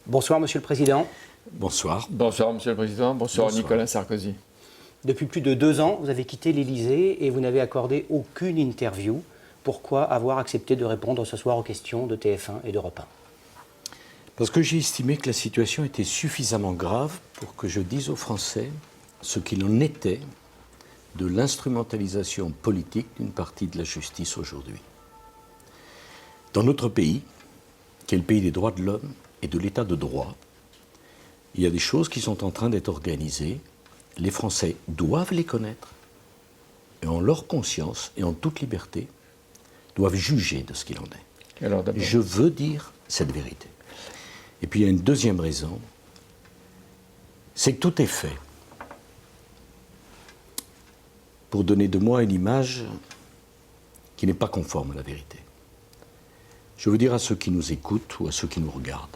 Bonsoir, Monsieur le Président. Bonsoir. Bonsoir, Monsieur le Président. Bonsoir, Nicolas Sarkozy. Depuis plus de 2 ans, vous avez quitté l'Élysée et vous n'avez accordé aucune interview. Pourquoi avoir accepté de répondre ce soir aux questions de TF1 et d'Europe 1? Parce que j'ai estimé que la situation était suffisamment grave pour que je dise aux Français ce qu'il en était de l'instrumentalisation politique d'une partie de la justice aujourd'hui. Dans notre pays, qui est le pays des droits de l'homme et de l'état de droit, il y a des choses qui sont en train d'être organisées. Les Français doivent les connaître et en leur conscience et en toute liberté doivent juger de ce qu'il en est. Alors, je veux dire cette vérité. Et puis il y a une deuxième raison, c'est que tout est fait pour donner de moi une image qui n'est pas conforme à la vérité. Je veux dire à ceux qui nous écoutent ou à ceux qui nous regardent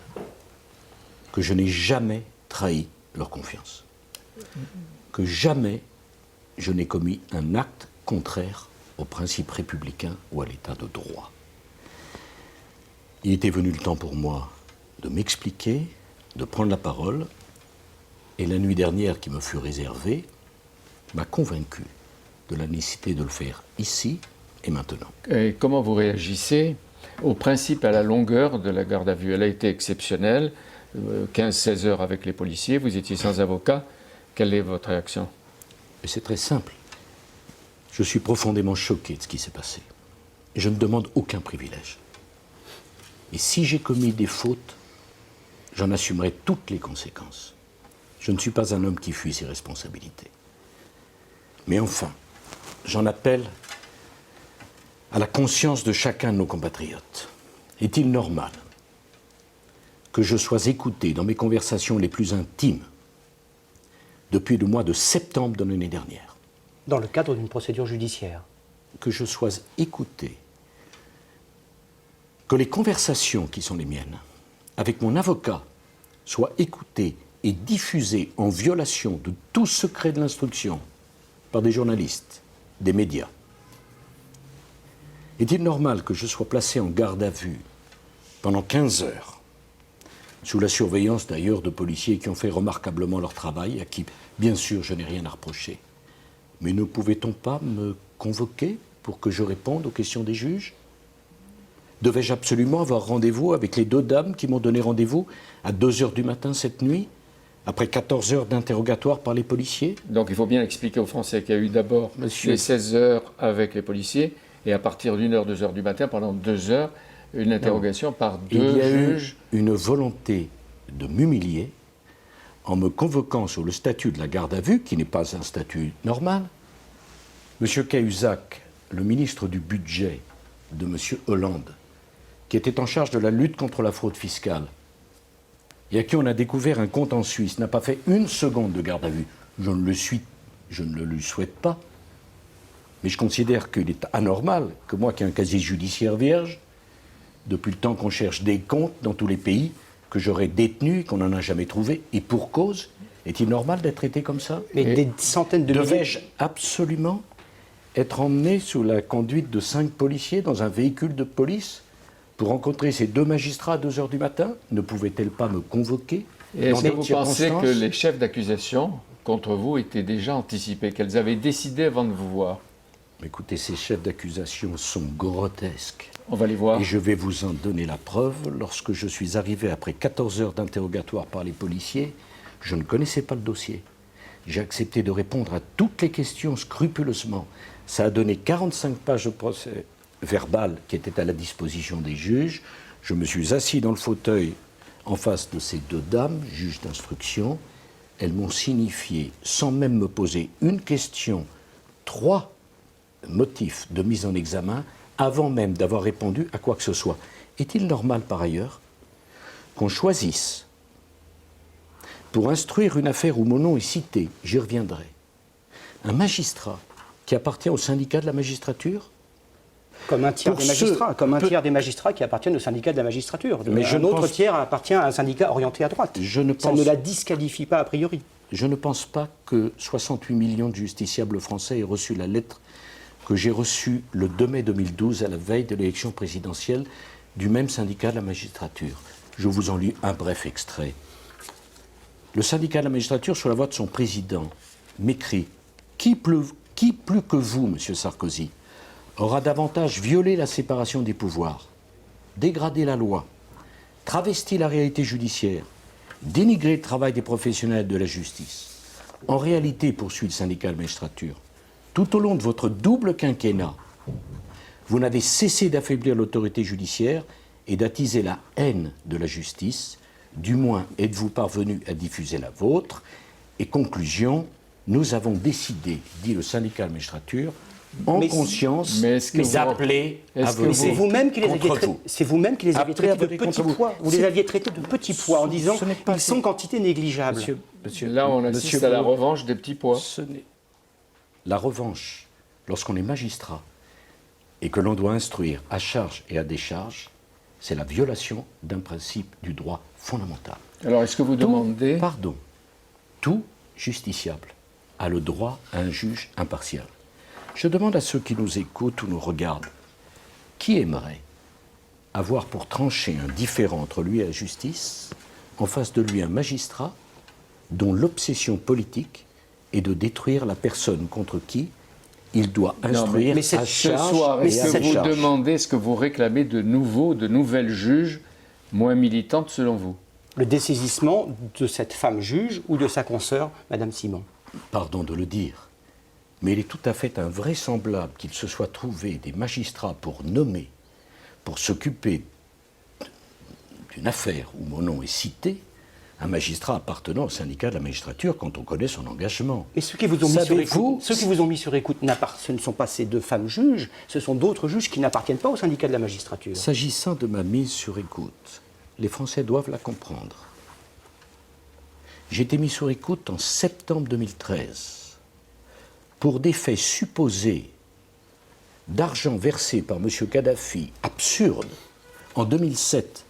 que je n'ai jamais trahi leur confiance. Que jamais je n'ai commis un acte contraire aux principes républicains ou à l'état de droit. Il était venu le temps pour moi de m'expliquer, de prendre la parole, et la nuit dernière qui me fut réservée m'a convaincu de la nécessité de le faire ici et maintenant. Et comment vous réagissez au principe à la longueur de la garde à vue? Elle a été exceptionnelle, 15-16 heures avec les policiers, vous étiez sans avocat. Quelle est votre réaction? C'est très simple. Je suis profondément choqué de ce qui s'est passé. Et je ne demande aucun privilège. Et si j'ai commis des fautes, j'en assumerai toutes les conséquences. Je ne suis pas un homme qui fuit ses responsabilités. Mais enfin, j'en appelle à la conscience de chacun de nos compatriotes. Est-il normal que je sois écouté dans mes conversations les plus intimes depuis le mois de septembre de l'année dernière? Dans le cadre d'une procédure judiciaire. Que je sois écouté, que les conversations qui sont les miennes avec mon avocat soient écoutées et diffusées en violation de tout secret de l'instruction par des journalistes, des médias. Est-il normal que je sois placé en garde à vue pendant 15 heures, sous la surveillance d'ailleurs de policiers qui ont fait remarquablement leur travail, à qui, bien sûr, je n'ai rien à reprocher? Mais ne pouvait-on pas me convoquer pour que je réponde aux questions des juges? Devais-je absolument avoir rendez-vous avec les 2 dames qui m'ont donné rendez-vous à 2 heures du matin cette nuit, après 14 heures d'interrogatoire par les policiers? Donc il faut bien expliquer aux Français qu'il y a eu d'abord les 16 heures avec les policiers, et à partir d'1 heure, 2 heures du matin, pendant 2 heures, une interrogation par 2 juges. Il y a eu une volonté de m'humilier en me convoquant sur le statut de la garde à vue, qui n'est pas un statut normal. M. Cahuzac, le ministre du Budget de M. Hollande, qui était en charge de la lutte contre la fraude fiscale, et à qui on a découvert un compte en Suisse, n'a pas fait 1 seconde de garde à vue. Je ne le lui souhaite pas. Mais je considère qu'il est anormal que moi, qui ai un casier judiciaire vierge, depuis le temps qu'on cherche des comptes dans tous les pays, que j'aurais détenu et qu'on n'en a jamais trouvé, et pour cause, est-il normal d'être traité comme ça? Mais des centaines de milliers... Devais-je absolument être emmené sous la conduite de 5 policiers dans un véhicule de police pour rencontrer ces 2 magistrats à 2 heures du matin? Ne pouvaient-elles pas me convoquer? Et est-ce que vous pensez que les chefs d'accusation contre vous étaient déjà anticipés, qu'elles avaient décidé avant de vous voir? Écoutez, ces chefs d'accusation sont grotesques. On va les voir. Et je vais vous en donner la preuve. Lorsque je suis arrivé après 14 heures d'interrogatoire par les policiers, je ne connaissais pas le dossier. J'ai accepté de répondre à toutes les questions scrupuleusement. Ça a donné 45 pages de procès verbal qui étaient à la disposition des juges. Je me suis assis dans le fauteuil en face de ces 2 dames, juges d'instruction. Elles m'ont signifié, sans même me poser une question, 3 motifs de mise en examen avant même d'avoir répondu à quoi que ce soit. Est-il normal, par ailleurs, qu'on choisisse, pour instruire une affaire où mon nom est cité, j'y reviendrai, un magistrat qui appartient au syndicat de la magistrature? Comme un tiers des magistrats, comme un tiers des magistrats qui appartiennent au syndicat de la magistrature. Mais un autre tiers appartient à un syndicat orienté à droite. Ça ne la disqualifie pas a priori. Je ne pense pas que 68 millions de justiciables français aient reçu la lettre que j'ai reçue le 2 mai 2012 à la veille de l'élection présidentielle du même syndicat de la magistrature. Je vous en lis un bref extrait. Le syndicat de la magistrature, sur la voix de son président, m'écrit « Qui plus que vous, monsieur Sarkozy, aura davantage violé la séparation des pouvoirs, dégradé la loi, travesti la réalité judiciaire, dénigré le travail des professionnels de la justice. En réalité, poursuit le syndicat de la magistrature, tout au long de votre double quinquennat, vous n'avez cessé d'affaiblir l'autorité judiciaire et d'attiser la haine de la justice. Du moins, êtes-vous parvenu à diffuser la vôtre. Et conclusion, nous avons décidé, dit le syndicat de la magistrature, en conscience, d'appeler à voter c'est vous-même qui les aviez contre vous. C'est vous-même qui les aviez traités de petits pois. Vous les aviez traités de petits pois en disant qu'ils sont quantité négligeable. Là, on assiste à la revanche des petits pois. La revanche, lorsqu'on est magistrat et que l'on doit instruire à charge et à décharge, c'est la violation d'un principe du droit fondamental. Alors, est-ce que vous demandez... Tout justiciable a le droit à un juge impartial. Je demande à ceux qui nous écoutent ou nous regardent, qui aimerait avoir pour trancher un différend entre lui et la justice, en face de lui un magistrat dont l'obsession politique est de détruire la personne contre qui il doit instruire à charge ce soir, est-ce que vous demandez, est-ce que vous réclamez de nouvelles juges moins militantes selon vous? Le dessaisissement de cette femme juge ou de sa consoeur, Madame Simon. Pardon de le dire, mais il est tout à fait invraisemblable qu'il se soit trouvé des magistrats pour nommer, pour s'occuper d'une affaire où mon nom est cité, un magistrat appartenant au syndicat de la magistrature quand on connaît son engagement. Mais ceux qui vous ont mis sur écoute, ce ne sont pas ces deux femmes juges, ce sont d'autres juges qui n'appartiennent pas au syndicat de la magistrature. S'agissant de ma mise sur écoute, les Français doivent la comprendre. J'ai été mis sur écoute en septembre 2013 pour des faits supposés d'argent versé par M. Kadhafi, absurde, en 2007.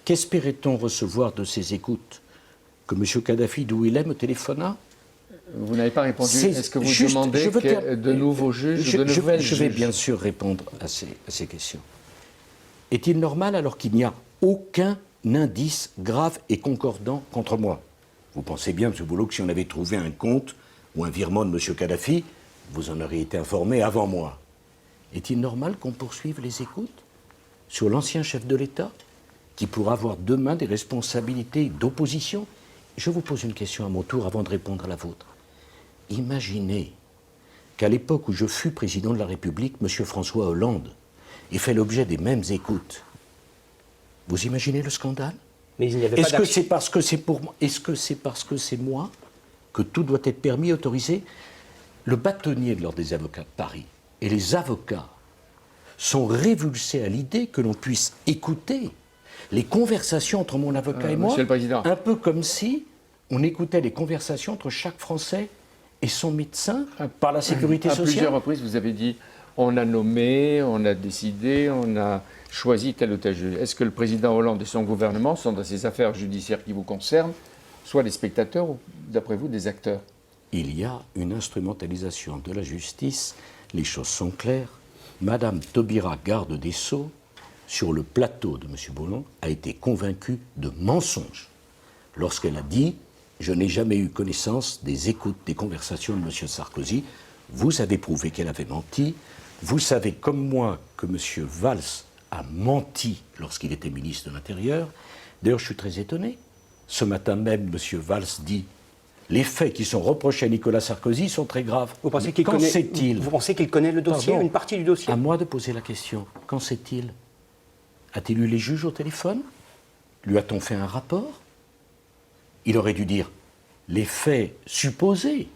Qu'espérait-on recevoir de ces écoutes? Que M. Kadhafi, d'où il est, me téléphona? Vous n'avez pas répondu. Est-ce que vous demandez de nouveaux juges ou de nouvelles juges? Je vais bien sûr répondre à ces questions. Est-il normal alors qu'il n'y a aucun indice grave et concordant contre moi? Vous pensez bien, M. Boulot, que si on avait trouvé un compte ou un virement de M. Kadhafi, vous en auriez été informé avant moi. Est-il normal qu'on poursuive les écoutes sur l'ancien chef de l'État, qui pourra avoir demain des responsabilités d'opposition? Je vous pose une question à mon tour avant de répondre à la vôtre. Imaginez qu'à l'époque où je fus président de la République, M. François Hollande ait fait l'objet des mêmes écoutes. Vous imaginez le scandale? Mais il n'y avait pas Est-ce que c'est parce que c'est pour moi? Est-ce que c'est parce que c'est moi que tout doit être permis, autorisé? Le bâtonnier de l'Ordre des avocats de Paris et les avocats sont révulsés à l'idée que l'on puisse écouter les conversations entre mon avocat et moi, Monsieur le Président, un peu comme si on écoutait les conversations entre chaque Français et son médecin par la sécurité sociale. À plusieurs reprises, vous avez dit on a nommé, on a décidé, on a choisi tel ou tel juge. Est-ce que le président Hollande et son gouvernement sont dans ces affaires judiciaires qui vous concernent, soit des spectateurs ou, d'après vous, des acteurs? Il y a une instrumentalisation de la justice, les choses sont claires. Madame Taubira, garde des Sceaux, sur le plateau de M. Boulon, a été convaincue de mensonges lorsqu'elle a dit « Je n'ai jamais eu connaissance des écoutes, des conversations de M. Sarkozy. Vous avez prouvé qu'elle avait menti. Vous savez comme moi que M. Valls a menti lorsqu'il était ministre de l'Intérieur. D'ailleurs, je suis très étonné. Ce matin même, M. Valls dit « Les faits qui sont reprochés à Nicolas Sarkozy sont très graves. » Vous pensez qu'il connaît le dossier, une partie du dossier? À moi de poser la question. Qu'en sait-il? A-t-il eu les juges au téléphone? Lui a-t-on fait un rapport? Il aurait dû dire les faits supposés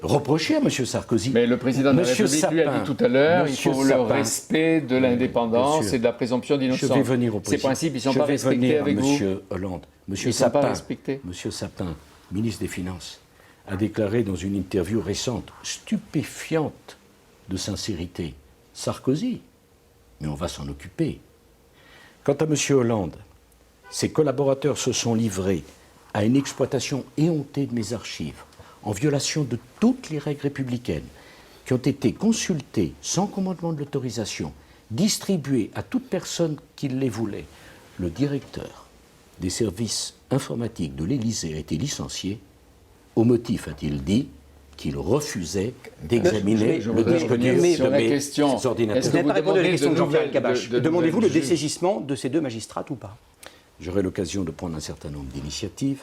reprochés à M. Sarkozy. Mais le président de la République lui a dit tout à l'heure il faut le respect de l'indépendance et de la présomption d'innocence. Je vais venir au président. Ces principes, ils ne sont pas respectés avec vous. M. Hollande. Ils ne sont pas respectés. M. Sapin, ministre des Finances, a déclaré dans une interview récente, stupéfiante de sincérité, Sarkozy, mais on va s'en occuper. Quant à M. Hollande, ses collaborateurs se sont livrés à une exploitation éhontée de mes archives, en violation de toutes les règles républicaines, qui ont été consultées sans commandement de l'autorisation, distribuées à toute personne qui les voulait, le directeur des services informatiques de l'Élysée a été licencié au motif, a-t-il dit, qu'il refusait d'examiner le disque dur de mes ordinateurs. Vous n'avez pas répondu à la question de Jean-Pierre Elkabbach. Demandez-vous le dessaisissement de ces deux magistrats ou pas? J'aurai l'occasion de prendre un certain nombre d'initiatives,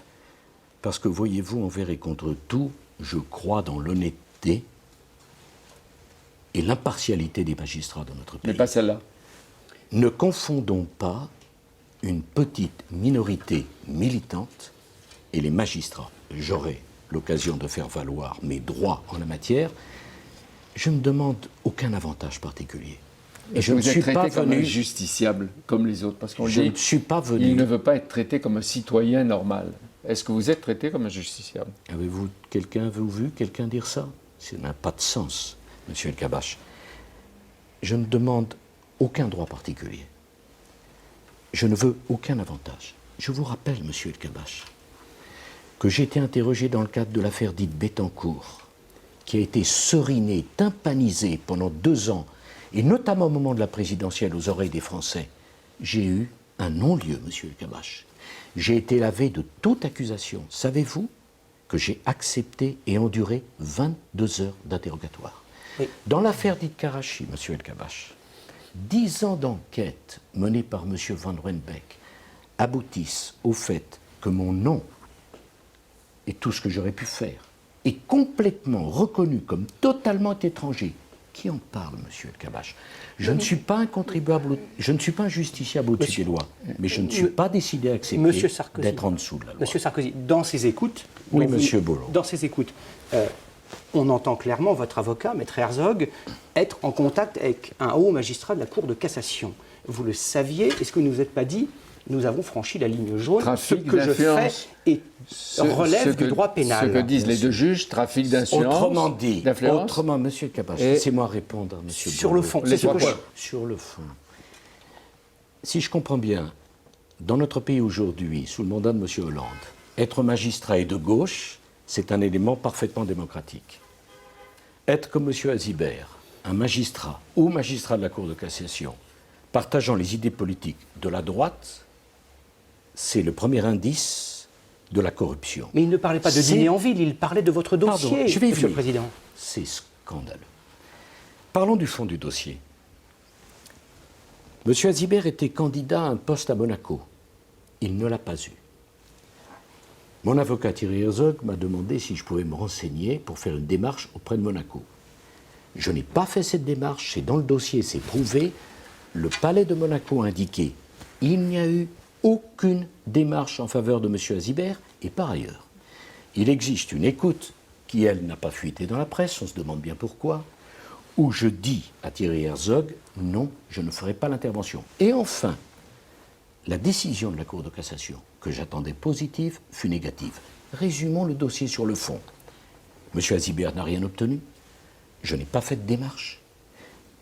parce que, voyez-vous, envers et contre tout, je crois dans l'honnêteté et l'impartialité des magistrats de notre pays. Mais pas celle-là. Ne confondons pas une petite minorité militante et les magistrats. J'aurai l'occasion de faire valoir mes droits en la matière. Je ne demande aucun avantage particulier. Et je ne suis pas comme un justiciable comme les autres, parce qu'on dit ne suis pas venu. Il ne veut pas être traité comme un citoyen normal. Est-ce que vous êtes traité comme un justiciable? Avez-vous vu quelqu'un dire ça? Ça n'a pas de sens, Monsieur Elkabbach. Je ne demande aucun droit particulier. Je ne veux aucun avantage. Je vous rappelle, Monsieur Elkabbach, que j'ai été interrogé dans le cadre de l'affaire dite Bettencourt, qui a été serinée, tympanisée pendant 2 ans, et notamment au moment de la présidentielle aux oreilles des Français. J'ai eu un non-lieu, Monsieur Elkabbach. J'ai été lavé de toute accusation. Savez-vous que j'ai accepté et enduré 22 heures d'interrogatoire? Oui. Dans l'affaire dite Karachi, Monsieur Elkabbach, 10 ans d'enquête menée par Monsieur Van Ruenbeek aboutissent au fait que mon nom et tout ce que j'aurais pu faire est complètement reconnu comme totalement étranger. Qui en parle, Monsieur Elkabbach? Je ne suis pas un contribuable, je ne suis pas un justiciable au-dessus des lois, mais je ne suis pas décidé à accepter d'être en dessous de la loi. Monsieur Sarkozy, dans ces écoutes... Oui, Monsieur Bolloré. Dans ces écoutes, on entend clairement votre avocat, Maître Herzog, être en contact avec un haut magistrat de la Cour de cassation. Vous le saviez, est-ce que vous ne vous êtes pas dit nous avons franchi la ligne jaune, ce que je fais et relève du droit pénal. Ce que disent les deux juges, trafic d'influence. Autrement dit, Monsieur Elkabbach, laissez-moi répondre à Monsieur sur le fond, sur le fond. Si je comprends bien, dans notre pays aujourd'hui, sous le mandat de Monsieur Hollande, être magistrat et de gauche, c'est un élément parfaitement démocratique. Être comme Monsieur Azibert, un magistrat ou magistrat de la Cour de cassation, partageant les idées politiques de la droite, c'est le premier indice de la corruption. Mais il ne parlait pas de dîner en ville, il parlait de votre dossier, Monsieur le Président. C'est scandaleux. Parlons du fond du dossier. Monsieur Azibert était candidat à un poste à Monaco. Il ne l'a pas eu. Mon avocat Thierry Herzog m'a demandé si je pouvais me renseigner pour faire une démarche auprès de Monaco. Je n'ai pas fait cette démarche, c'est dans le dossier, c'est prouvé. Le palais de Monaco a indiqué il n'y a eu aucune démarche en faveur de M. Azibert, et par ailleurs, il existe une écoute qui, elle, n'a pas fuité dans la presse, on se demande bien pourquoi, où je dis à Thierry Herzog, non, je ne ferai pas l'intervention. Et enfin, la décision de la Cour de cassation, que j'attendais positive, fut négative. Résumons le dossier sur le fond. M. Azibert n'a rien obtenu, je n'ai pas fait de démarche,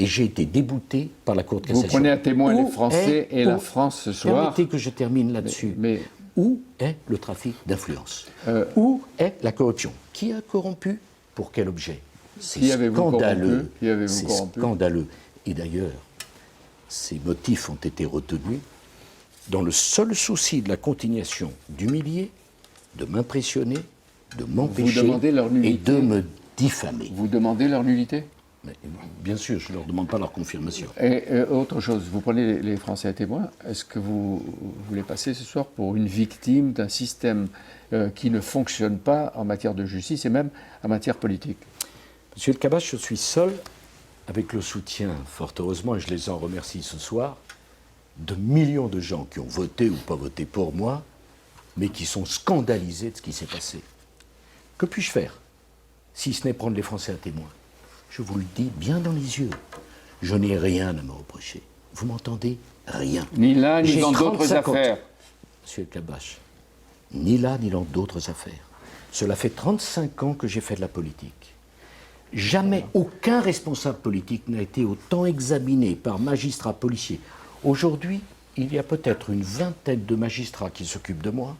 et j'ai été débouté par la Cour de cassation. Vous prenez à témoin les Français et la France ce soir. Permettez que je termine là-dessus. Mais où est le trafic d'influence? Où est la corruption? Qui a corrompu? Pour quel objet? C'est scandaleux. C'est scandaleux. Et d'ailleurs, ces motifs ont été retenus dans le seul souci de la continuation d'humilier, de m'impressionner, de m'empêcher et de me diffamer. Vous demandez leur nullité? Mais, bien sûr, je ne leur demande pas leur confirmation. Et autre chose, vous prenez les Français à témoin, est-ce que vous voulez passer ce soir pour une victime d'un système qui ne fonctionne pas en matière de justice et même en matière politique? Monsieur Elkabbach, je suis seul, avec le soutien, fort heureusement, et je les en remercie ce soir, de millions de gens qui ont voté ou pas voté pour moi, mais qui sont scandalisés de ce qui s'est passé. Que puis-je faire, si ce n'est prendre les Français à témoin? Je vous le dis bien dans les yeux. Je n'ai rien à me reprocher. Vous m'entendez? Rien. Ni là, ni dans d'autres affaires. Monsieur Elkabbach, ni là, ni dans d'autres affaires. Cela fait 35 ans que j'ai fait de la politique. Jamais aucun responsable politique n'a été autant examiné par magistrats, policiers. Aujourd'hui, il y a peut-être une vingtaine de magistrats qui s'occupent de moi,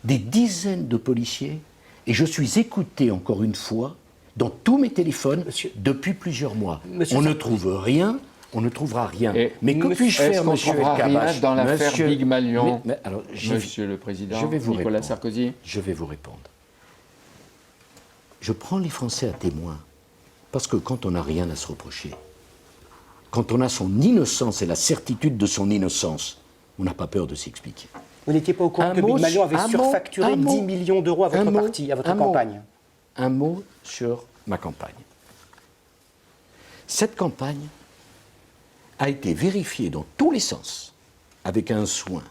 des dizaines de policiers, et je suis écouté encore une fois dans tous mes téléphones depuis plusieurs mois. On ne trouve rien, on ne trouvera rien. Et mais que puis-je est-ce faire, qu'on monsieur trouvera rien El-Kabash? dans l'affaire Monsieur- Big Malion, alors, Monsieur le Président, je vais vous Nicolas répondre. Sarkozy? Je vais vous répondre. Je prends les Français à témoin parce que quand on n'a rien à se reprocher, quand on a son innocence et la certitude de son innocence, on n'a pas peur de s'expliquer. Vous n'étiez pas au courant Un que mot Big Malion avait un mot, surfacturé un mot, 10 millions d'euros à votre un mot, parti, à votre un mot. campagne. Un mot sur ma campagne. Cette campagne a été vérifiée dans tous les sens, avec un soin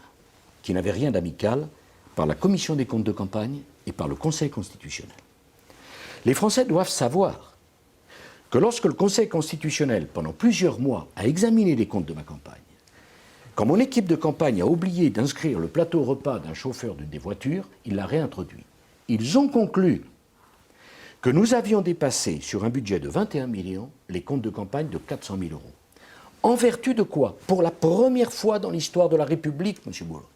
qui n'avait rien d'amical, par la Commission des comptes de campagne et par le Conseil constitutionnel. Les Français doivent savoir que lorsque le Conseil constitutionnel, pendant plusieurs mois, a examiné les comptes de ma campagne, quand mon équipe de campagne a oublié d'inscrire le plateau repas d'un chauffeur d'une des voitures, il l'a réintroduit. Ils ont conclu que nous avions dépassé, sur un budget de 21 millions, les comptes de campagne de 400 000 euros. En vertu de quoi? Pour la première fois dans l'histoire de la République, M. Boulot.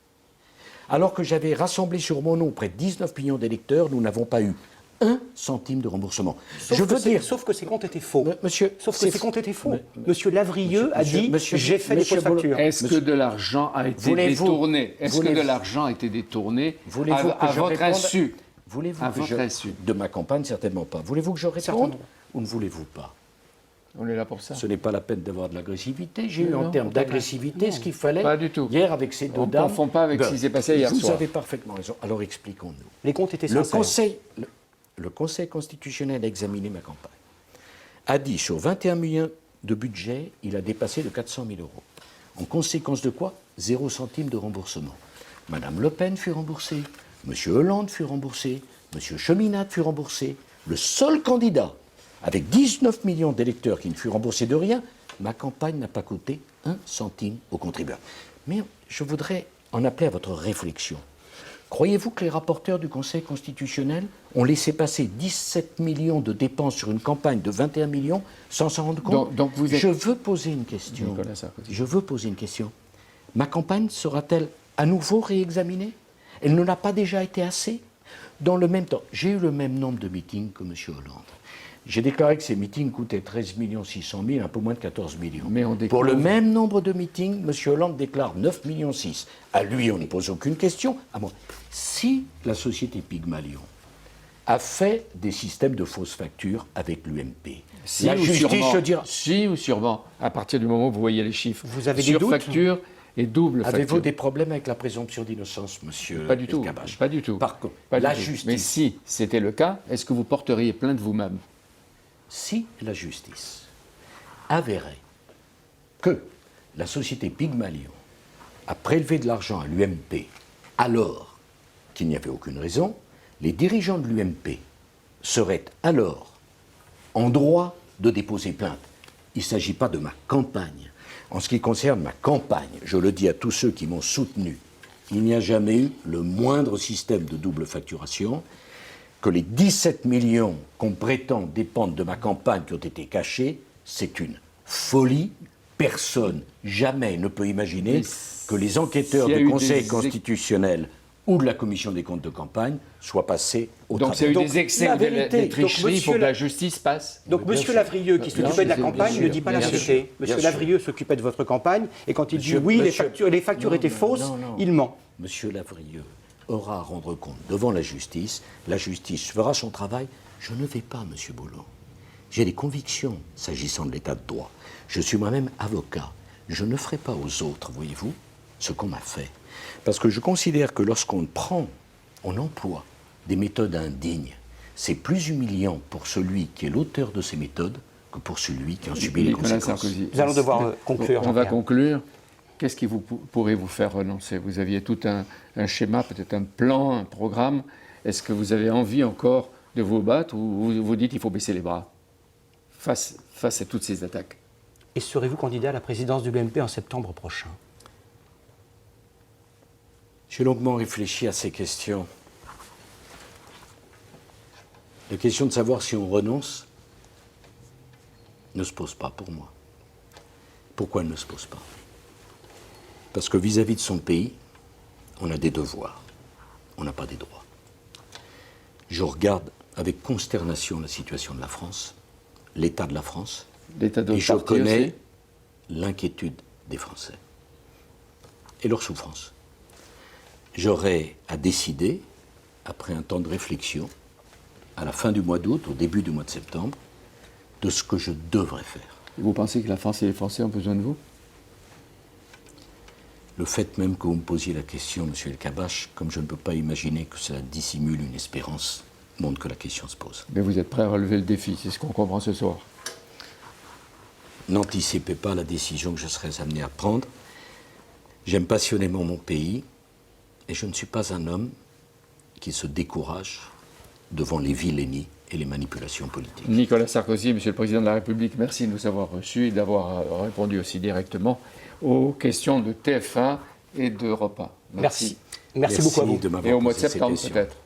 Alors que j'avais rassemblé sur mon nom près de 19 millions d'électeurs, nous n'avons pas eu 1 centime de remboursement. Sauf que ces comptes étaient faux. Monsieur, Sauf que ces comptes étaient faux. Monsieur Lavrieux a dit j'ai fait des fausses Boulot, factures. Est-ce que de l'argent a été Voulez-vous- détourné? Est-ce que de voulez-vous- l'argent a été détourné Voulez-vous à que je votre réponde insu? Voulez-vous À que votre je... insu. De ma campagne, certainement pas. Voulez-vous que je réponde Certainement. ou ne voulez-vous pas? On est là pour ça. Ce n'est pas la peine d'avoir de l'agressivité. J'ai eu Non, en termes pas d'agressivité ce qu'il fallait Pas du tout. hier avec ces deux On ne dames. confond pas avec ce qui s'est passé hier Vous soir. avez parfaitement raison. Alors expliquons-nous. Les comptes étaient Le sincères. Conseil constitutionnel a examiné ma campagne. A dit sur 21 millions de budget, il a dépassé de 400 000 euros. En conséquence de quoi? 0 centime de remboursement. Madame Le Pen fut remboursée, Monsieur Hollande fut remboursé, Monsieur Cheminade fut remboursé. Le seul candidat avec 19 millions d'électeurs qui ne fut remboursé de rien, ma campagne n'a pas coûté 1 centime aux contribuables. Mais je voudrais en appeler à votre réflexion. Croyez-vous que les rapporteurs du Conseil constitutionnel ont laissé passer 17 millions de dépenses sur une campagne de 21 millions sans s'en rendre compte? Donc vous êtes- Je veux poser une question. Nicolas Sarkozy. Je veux poser une question. Ma campagne sera-t-elle à nouveau réexaminée? Elle ne l'a pas déjà été assez? Dans le même temps, j'ai eu le même nombre de meetings que M. Hollande. J'ai déclaré que ces meetings coûtaient 13 600 000, un peu moins de 14 millions. Mais on Pour le découvre- même nombre de meetings, M. Hollande déclare 9 millions 6. À lui, on ne pose aucune question. À moi. Si la société Pygmalion a fait des systèmes de fausses factures avec l'UMP, Si la ou justice sûrement, se dira... si ou sûrement, à partir du moment où vous voyez les chiffres, Vous avez des sur doutes facture et double Avez-vous facture. des problèmes avec la présomption d'innocence, monsieur Pas du tout, El-Kabash? pas du tout. Par contre, Pas du la tout. justice... Mais si c'était le cas, est-ce que vous porteriez plainte vous-même? Si la justice avérait que la société Pygmalion a prélevé de l'argent à l'UMP alors qu'il n'y avait aucune raison, les dirigeants de l'UMP seraient alors en droit de déposer plainte. Il ne s'agit pas de ma campagne. En ce qui concerne ma campagne, je le dis à tous ceux qui m'ont soutenu, il n'y a jamais eu le moindre système de double facturation, que les 17 millions qu'on prétend dépendre de ma campagne qui ont été cachés, c'est une folie. Personne, jamais, ne peut imaginer Mais que les enquêteurs s'il y a du eu Conseil des constitutionnel ou de la Commission des comptes de campagne soient passés au Donc s'il y a travers. eu des excès la ou des vérité, tricheries, il faut monsieur que la la- justice passe. Donc bien Monsieur sûr. Lavrieux, qui Bien s'occupait de la sûr, campagne, bien ne dit pas la sûr, vérité. bien Monsieur sûr. Lavrieux s'occupait de votre campagne, et quand il dit Monsieur- oui, monsieur- les factures Non, étaient fausses, non, non. il ment. Monsieur Lavrieux aura à rendre compte devant la justice fera son travail. Je ne vais pas, Monsieur Boulot. J'ai des convictions s'agissant de l'état de droit. Je suis moi-même avocat. Je ne ferai pas aux autres, voyez-vous, ce qu'on m'a fait. Parce que je considère que lorsqu'on on emploie des méthodes indignes, c'est plus humiliant pour celui qui est l'auteur de ces méthodes que pour celui qui en subit les Nicolas conséquences. Sarkozy. Nous allons devoir conclure, On va Jean-Pierre. conclure. Qu'est-ce qui pourrait vous faire renoncer? Vous aviez tout un schéma, peut-être un plan, un programme. Est-ce que vous avez envie encore de vous battre ou vous vous dites qu'il faut baisser les bras face à toutes ces attaques? Et serez-vous candidat à la présidence du BMP en septembre prochain? J'ai longuement réfléchi à ces questions. La question de savoir si on renonce ne se pose pas pour moi. Pourquoi elle ne se pose pas? Parce que vis-à-vis de son pays, on a des devoirs, on n'a pas des droits. Je regarde avec consternation la situation de la France, l'état de la France, L'état de et je parti connais aussi. l'inquiétude des Français et leur souffrance. J'aurai à décider, après un temps de réflexion, à la fin du mois d'août, au début du mois de septembre, de ce que je devrais faire. Vous pensez que la France et les Français ont besoin de vous? Le fait même que vous me posiez la question, M. El Kabbach, comme je ne peux pas imaginer que cela dissimule une espérance, montre que la question se pose. Mais vous êtes prêt à relever le défi, c'est ce qu'on comprend ce soir. N'anticipez pas la décision que je serai amené à prendre. J'aime passionnément mon pays et je ne suis pas un homme qui se décourage devant les vilainies et les manipulations politiques. Nicolas Sarkozy, Monsieur le Président de la République, merci de nous avoir reçus et d'avoir répondu aussi directement aux questions de TF1 et d'Europe 1. Merci beaucoup à vous. de m'avoir Et au mois de posé ces septembre questions. peut-être.